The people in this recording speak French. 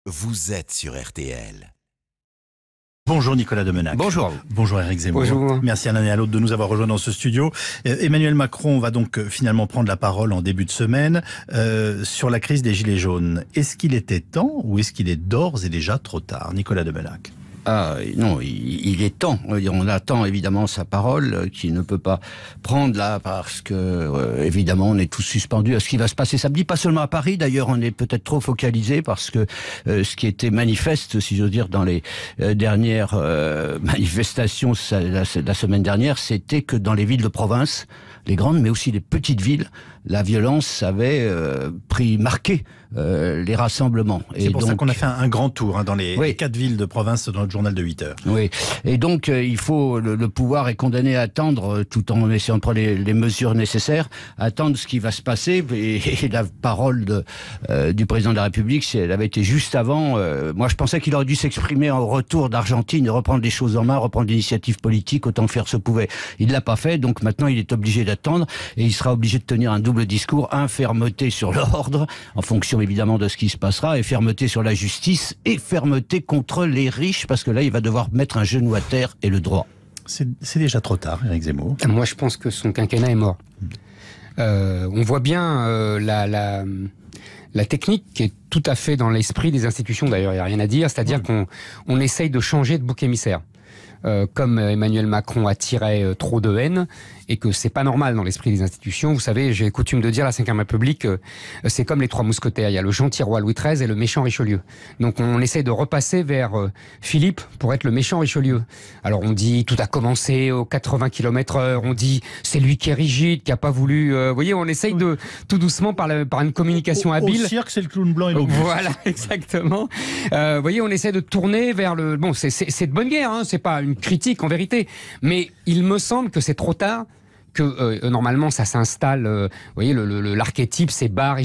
Vous êtes sur RTL. Bonjour Nicolas Demenac. Bonjour à vous. Bonjour Éric Zemmour. Bonjour. Merci à l'un et à l'autre de nous avoir rejoints dans ce studio. Emmanuel Macron va donc finalement prendre la parole en début de semaine sur la crise des Gilets jaunes. Est-ce qu'il était temps ou est-ce qu'il est d'ores et déjà trop tard? Nicolas Demenac. Non, il est temps. On attend évidemment sa parole, qui ne peut pas prendre là, parce que évidemment on est tous suspendus à ce qui va se passer samedi, pas seulement à Paris. D'ailleurs, on est peut-être trop focalisé parce que ce qui était manifeste, si j'ose dire, dans les dernières manifestations la semaine dernière, c'était que dans les villes de province, les grandes mais aussi les petites villes, la violence avait marqué les rassemblements. C'est pour ça qu'on a fait un grand tour dans les 4 villes de province dans notre journal de 8 heures. Oui, et donc il faut, le pouvoir est condamné à attendre, tout en essayant de prendre les mesures nécessaires, attendre ce qui va se passer. Et la parole du président de la République, elle avait été juste avant. Moi je pensais qu'il aurait dû s'exprimer en retour d'Argentine, reprendre les choses en main, reprendre l'initiative politique autant que faire se pouvait. Il l'a pas fait, donc maintenant il est obligé d'attendre, et il sera obligé de tenir un double discours, fermeté sur l'ordre, en fonction évidemment de ce qui se passera, et fermeté sur la justice, et fermeté contre les riches, parce que là il va devoir mettre un genou à terre et le droit. C'est déjà trop tard, Éric Zemmour. Moi je pense que son quinquennat est mort. On voit bien la technique qui est tout à fait dans l'esprit des institutions, d'ailleurs il n'y a rien à dire, c'est-à-dire qu'on essaye de changer de bouc émissaire. Comme Emmanuel Macron attirait trop de haine, et que c'est pas normal dans l'esprit des institutions. Vous savez, j'ai coutume de dire, la Ve République, c'est comme les trois mousquetaires. Il y a le gentil roi Louis XIII et le méchant Richelieu. Donc on essaie de repasser vers Philippe pour être le méchant Richelieu. Alors on dit, tout a commencé aux 80 km/h, on dit, c'est lui qui est rigide, qui a pas voulu... vous voyez, on essaye de, tout doucement, par une communication habile... Au cirque, c'est le clown blanc et l'Auguste. Voilà, exactement. Vous voyez, on essaie de tourner vers le... Bon, c'est de bonne guerre, c'est pas une critique en vérité, mais il me semble que c'est trop tard, que normalement ça s'installe, vous voyez, l'archétype, c'est bas,